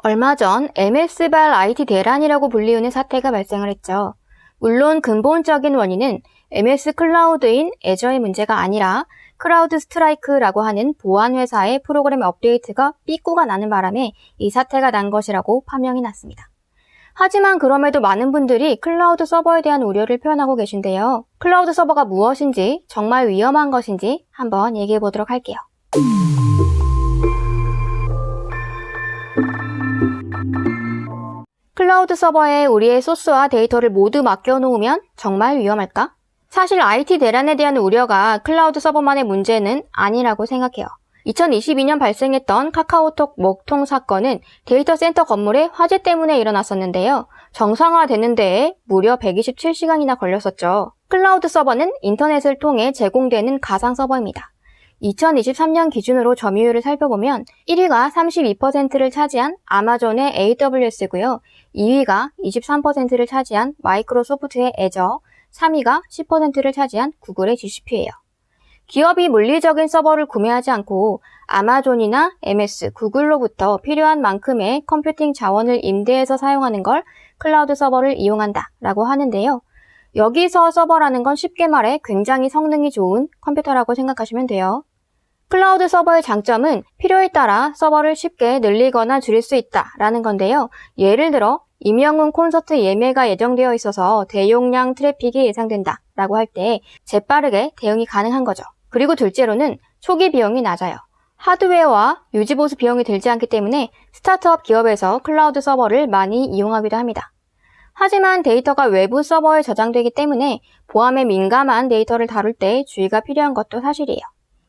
얼마 전 MS발 IT 대란이라고 불리우는 사태가 발생을 했죠. 물론 근본적인 원인은 MS 클라우드인 애저의 문제가 아니라 크라우드 스트라이크라고 하는 보안 회사의 프로그램 업데이트가 삐꾸가 나는 바람에 이 사태가 난 것이라고 파명이 났습니다. 하지만 그럼에도 많은 분들이 클라우드 서버에 대한 우려를 표현하고 계신데요. 클라우드 서버가 무엇인지, 정말 위험한 것인지 한번 얘기해 보도록 할게요. 클라우드 서버에 우리의 소스와 데이터를 모두 맡겨놓으면 정말 위험할까? 사실 IT 대란에 대한 우려가 클라우드 서버만의 문제는 아니라고 생각해요. 2022년 발생했던 카카오톡 먹통 사건은 데이터 센터 건물의 화재 때문에 일어났었는데요. 정상화되는 데에 무려 127시간이나 걸렸었죠. 클라우드 서버는 인터넷을 통해 제공되는 가상 서버입니다. 2023년 기준으로 점유율을 살펴보면 1위가 32%를 차지한 아마존의 AWS고요. 2위가 23%를 차지한 마이크로소프트의 애저, 3위가 10%를 차지한 구글의 GCP예요. 기업이 물리적인 서버를 구매하지 않고 아마존이나 MS, 구글로부터 필요한 만큼의 컴퓨팅 자원을 임대해서 사용하는 걸 클라우드 서버를 이용한다 라고 하는데요. 여기서 서버라는 건 쉽게 말해 굉장히 성능이 좋은 컴퓨터라고 생각하시면 돼요. 클라우드 서버의 장점은 필요에 따라 서버를 쉽게 늘리거나 줄일 수 있다라는 건데요. 예를 들어 임영웅 콘서트 예매가 예정되어 있어서 대용량 트래픽이 예상된다 라고 할 때 재빠르게 대응이 가능한 거죠. 그리고 둘째로는 초기 비용이 낮아요. 하드웨어와 유지보수 비용이 들지 않기 때문에 스타트업 기업에서 클라우드 서버를 많이 이용하기도 합니다. 하지만 데이터가 외부 서버에 저장되기 때문에 보안에 민감한 데이터를 다룰 때 주의가 필요한 것도 사실이에요.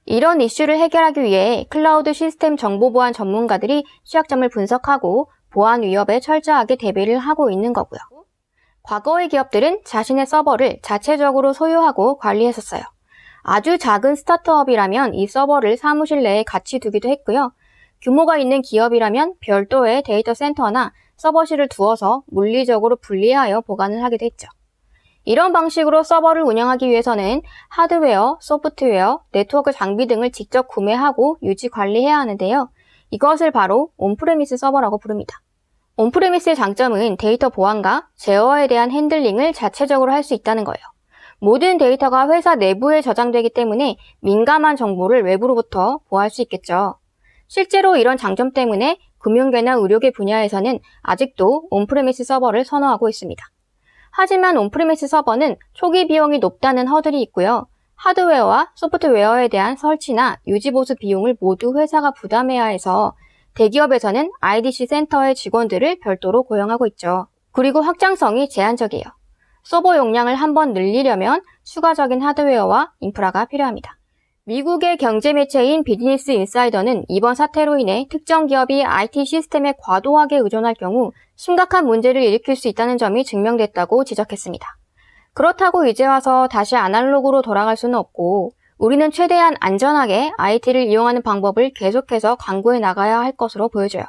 이런 이슈를 해결하기 위해 클라우드 시스템 정보보안 전문가들이 취약점을 분석하고 보안 위협에 철저하게 대비를 하고 있는 거고요. 과거의 기업들은 자신의 서버를 자체적으로 소유하고 관리했었어요. 아주 작은 스타트업이라면 이 서버를 사무실 내에 같이 두기도 했고요. 규모가 있는 기업이라면 별도의 데이터 센터나 서버실을 두어서 물리적으로 분리하여 보관을 하기도 했죠. 이런 방식으로 서버를 운영하기 위해서는 하드웨어, 소프트웨어, 네트워크 장비 등을 직접 구매하고 유지 관리해야 하는데요. 이것을 바로 온프레미스 서버라고 부릅니다. 온프레미스의 장점은 데이터 보안과 제어에 대한 핸들링을 자체적으로 할 수 있다는 거예요. 모든 데이터가 회사 내부에 저장되기 때문에 민감한 정보를 외부로부터 보호할 수 있겠죠. 실제로 이런 장점 때문에 금융계나 의료계 분야에서는 아직도 온프레미스 서버를 선호하고 있습니다. 하지만 온프레미스 서버는 초기 비용이 높다는 허들이 있고요. 하드웨어와 소프트웨어에 대한 설치나 유지보수 비용을 모두 회사가 부담해야 해서 대기업에서는 IDC 센터의 직원들을 별도로 고용하고 있죠. 그리고 확장성이 제한적이에요. 서버 용량을 한번 늘리려면 추가적인 하드웨어와 인프라가 필요합니다. 미국의 경제 매체인 비즈니스 인사이더는 이번 사태로 인해 특정 기업이 IT 시스템에 과도하게 의존할 경우 심각한 문제를 일으킬 수 있다는 점이 증명됐다고 지적했습니다. 그렇다고 이제 와서 다시 아날로그로 돌아갈 수는 없고 우리는 최대한 안전하게 IT를 이용하는 방법을 계속해서 강구해 나가야 할 것으로 보여져요.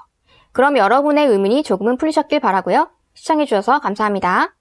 그럼 여러분의 의문이 조금은 풀리셨길 바라고요. 시청해주셔서 감사합니다.